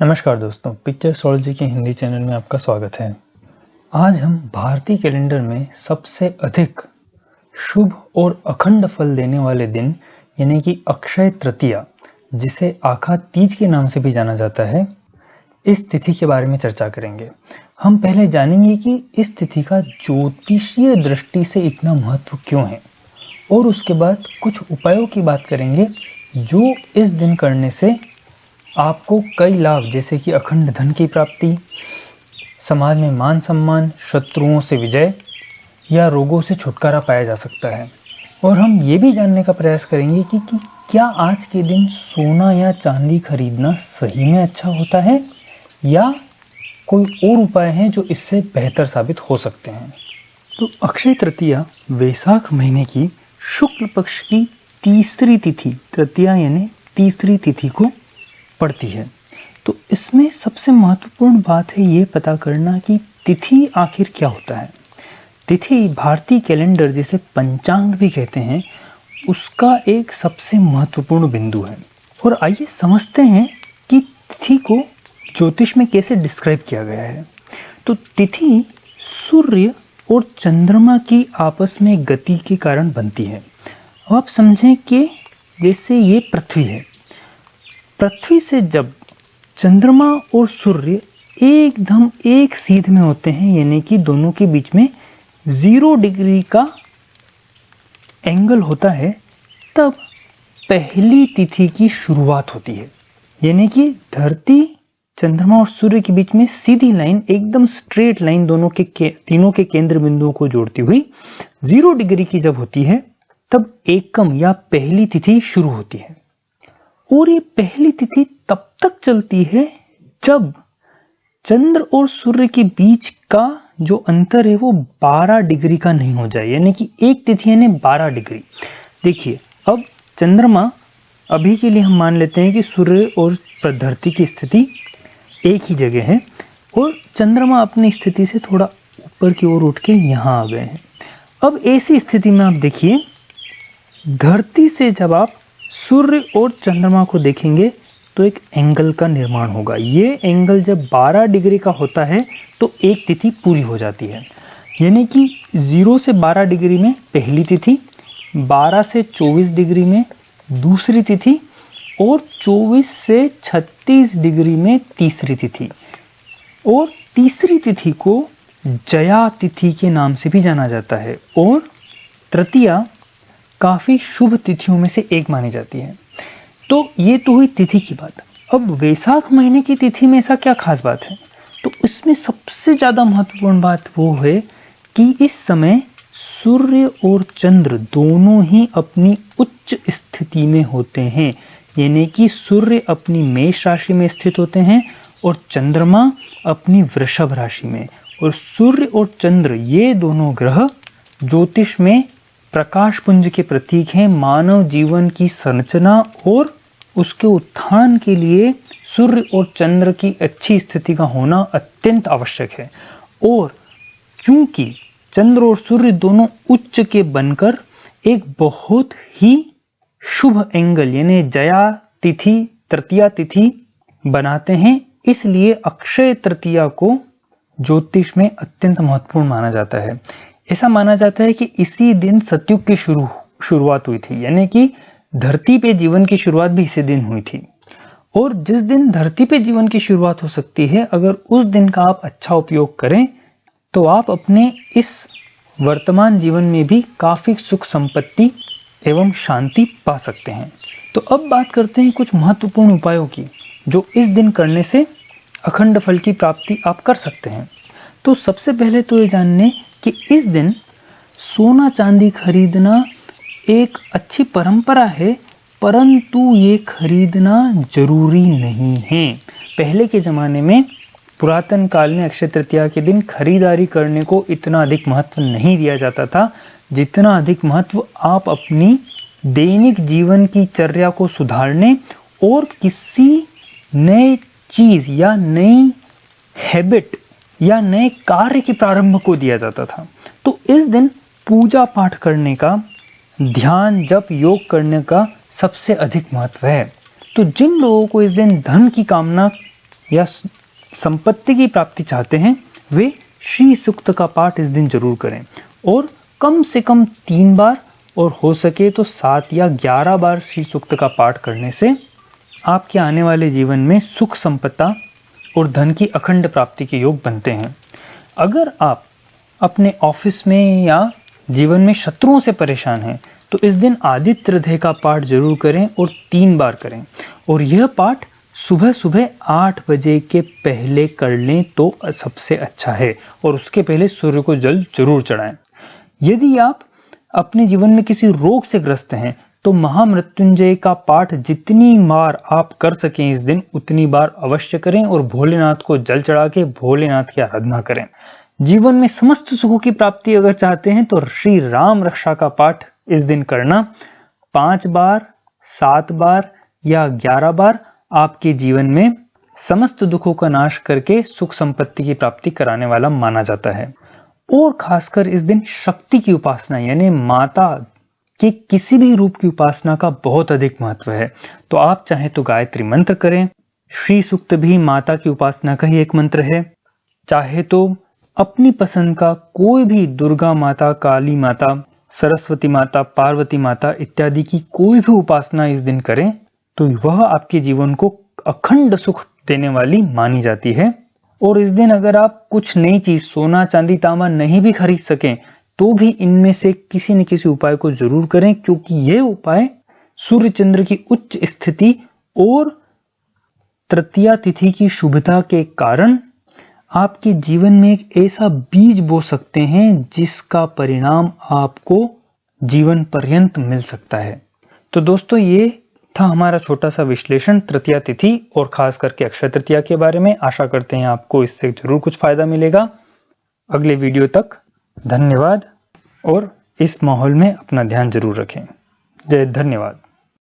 नमस्कार दोस्तों, पिक्चरसोलॉजी के हिंदी चैनल में आपका स्वागत है। आज हम भारतीय कैलेंडर में सबसे अधिक शुभ और अखंड फल देने वाले दिन यानी कि अक्षय तृतीया, जिसे आखा तीज के नाम से भी जाना जाता है, इस तिथि के बारे में चर्चा करेंगे। हम पहले जानेंगे कि इस तिथि का ज्योतिषीय दृष्टि से इतना महत्व क्यों है और उसके बाद कुछ उपायों की बात करेंगे जो इस दिन करने से आपको कई लाभ जैसे कि अखंड धन की प्राप्ति, समाज में मान सम्मान, शत्रुओं से विजय या रोगों से छुटकारा पाया जा सकता है। और हम ये भी जानने का प्रयास करेंगे कि क्या आज के दिन सोना या चांदी खरीदना सही में अच्छा होता है या कोई और उपाय हैं जो इससे बेहतर साबित हो सकते हैं। तो अक्षय तृतीया वैशाख महीने की शुक्ल पक्ष की तीसरी तिथि, तृतीया यानी तीसरी तिथि को पड़ती है। तो इसमें सबसे महत्वपूर्ण बात है ये पता करना कि तिथि आखिर क्या होता है। तिथि भारतीय कैलेंडर जिसे पंचांग भी कहते हैं, उसका एक सबसे महत्वपूर्ण बिंदु है। और आइए समझते हैं कि तिथि को ज्योतिष में कैसे डिस्क्राइब किया गया है। तो तिथि सूर्य और चंद्रमा की आपस में गति के कारण बनती है। अब आप समझें कि जैसे ये पृथ्वी है, पृथ्वी से जब चंद्रमा और सूर्य एकदम एक सीध में होते हैं, यानी कि दोनों के बीच में 0 डिग्री का एंगल होता है, तब पहली तिथि की शुरुआत होती है। यानी कि धरती, चंद्रमा और सूर्य के बीच में सीधी लाइन, एकदम स्ट्रेट लाइन तीनों के केंद्र बिंदुओं को जोड़ती हुई 0 डिग्री की जब होती है, तब एकम या पहली तिथि शुरू होती है। और ये पहली तिथि तब तक चलती है जब चंद्र और सूर्य के बीच का जो अंतर है वो 12 डिग्री का नहीं हो जाए। यानी कि एक तिथि यानी 12 डिग्री। देखिए, अब चंद्रमा, अभी के लिए हम मान लेते हैं कि सूर्य और धरती की स्थिति एक ही जगह है और चंद्रमा अपनी स्थिति से थोड़ा ऊपर की ओर उठ के यहां आ गए हैं। अब ऐसी स्थिति में आप देखिए, धरती से जब आप सूर्य और चंद्रमा को देखेंगे तो एक एंगल का निर्माण होगा। ये एंगल जब 12 डिग्री का होता है तो एक तिथि पूरी हो जाती है। यानी कि 0 से 12 डिग्री में पहली तिथि, 12 से 24 डिग्री में दूसरी तिथि और 24 से 36 डिग्री में तीसरी तिथि। और तीसरी तिथि को जया तिथि के नाम से भी जाना जाता है और तृतीया काफी शुभ तिथियों में से एक मानी जाती है। तो ये तो हुई तिथि की बात। अब वैशाख महीने की तिथि में ऐसा क्या खास बात है? तो इसमें सबसे ज्यादा महत्वपूर्ण बात वो है कि इस समय सूर्य और चंद्र दोनों ही अपनी उच्च स्थिति में होते हैं। यानी कि सूर्य अपनी मेष राशि में स्थित होते हैं और चंद्रमा अपनी वृषभ राशि में। और सूर्य और चंद्र ये दोनों ग्रह ज्योतिष में प्रकाश पुंज के प्रतीक हैं। मानव जीवन की संरचना और उसके उत्थान के लिए सूर्य और चंद्र की अच्छी स्थिति का होना अत्यंत आवश्यक है। और चूंकि चंद्र और सूर्य दोनों उच्च के बनकर एक बहुत ही शुभ एंगल यानी जया तिथि, तृतीया तिथि बनाते हैं, इसलिए अक्षय तृतीया को ज्योतिष में अत्यंत महत्वपूर्ण माना जाता है। ऐसा माना जाता है कि इसी दिन सतयुग की शुरुआत हुई थी। यानी कि धरती पे जीवन की शुरुआत भी इसी दिन हुई थी। और जिस दिन धरती पे जीवन की शुरुआत हो सकती है, अगर उस दिन का आप अच्छा उपयोग करें तो आप अपने इस वर्तमान जीवन में भी काफी सुख संपत्ति एवं शांति पा सकते हैं। तो अब बात करते हैं कुछ महत्वपूर्ण उपायों की जो इस दिन करने से अखंड फल की प्राप्ति आप कर सकते हैं। तो सबसे पहले तो ये जानने कि इस दिन सोना चांदी खरीदना एक अच्छी परंपरा है, परंतु ये खरीदना जरूरी नहीं है। पहले के जमाने में, पुरातन काल में अक्षय तृतीया के दिन खरीदारी करने को इतना अधिक महत्व नहीं दिया जाता था जितना अधिक महत्व आप अपनी दैनिक जीवन की चर्या को सुधारने और किसी नए चीज या नई हैबिट या नए कार्य के प्रारंभ को दिया जाता था। तो इस दिन पूजा पाठ करने का, ध्यान, जप, योग करने का सबसे अधिक महत्व है। तो जिन लोगों को इस दिन धन की कामना या संपत्ति की प्राप्ति चाहते हैं वे श्री सूक्त का पाठ इस दिन जरूर करें और कम से कम 3 बार और हो सके तो 7 या 11 बार श्री सूक्त का पाठ करने से आपके आने वाले जीवन में सुख संपदा और धन की अखंड प्राप्ति के योग बनते हैं। अगर आप अपने ऑफिस में या जीवन में शत्रुओं से परेशान हैं तो इस दिन आदित्य हृदय का पाठ जरूर करें और 3 बार करें और यह पाठ सुबह सुबह 8 बजे के पहले कर लें तो सबसे अच्छा है और उसके पहले सूर्य को जल जरूर चढ़ाएं। यदि आप अपने जीवन में किसी रोग से ग्रस्त हैं तो महामृत्युंजय का पाठ जितनी बार आप कर सकें इस दिन उतनी बार अवश्य करें और भोलेनाथ को जल चढ़ा के भोलेनाथ की आराधना करें। जीवन में समस्त सुखों की प्राप्ति अगर चाहते हैं तो श्री राम रक्षा का पाठ इस दिन करना 5 बार, 7 बार या 11 बार आपके जीवन में समस्त दुखों का नाश करके सुख संपत्ति की प्राप्ति कराने वाला माना जाता है। और खासकर इस दिन शक्ति की उपासना यानी माता के किसी भी रूप की उपासना का बहुत अधिक महत्व है। तो आप चाहे तो गायत्री मंत्र करें, श्री सूक्त भी माता की उपासना का ही एक मंत्र है। चाहे तो अपनी पसंद का कोई भी दुर्गा माता, काली माता, सरस्वती माता, पार्वती माता इत्यादि की कोई भी उपासना इस दिन करें तो वह आपके जीवन को अखंड सुख देने वाली मानी जाती है। और इस दिन अगर आप कुछ नई चीज सोना चांदी तांबा नहीं भी खरीद सकें तो भी इनमें से किसी न किसी उपाय को जरूर करें, क्योंकि ये उपाय सूर्य चंद्र की उच्च स्थिति और तृतीया तिथि की शुभता के कारण आपके जीवन में एक ऐसा बीज बो सकते हैं जिसका परिणाम आपको जीवन पर्यंत मिल सकता है। तो दोस्तों ये था हमारा छोटा सा विश्लेषण तृतीया तिथि और खास करके अक्षय तृतीया के बारे में। आशा करते हैं आपको इससे जरूर कुछ फायदा मिलेगा। अगले वीडियो तक धन्यवाद और इस माहौल में अपना ध्यान जरूर रखें। धन्यवाद।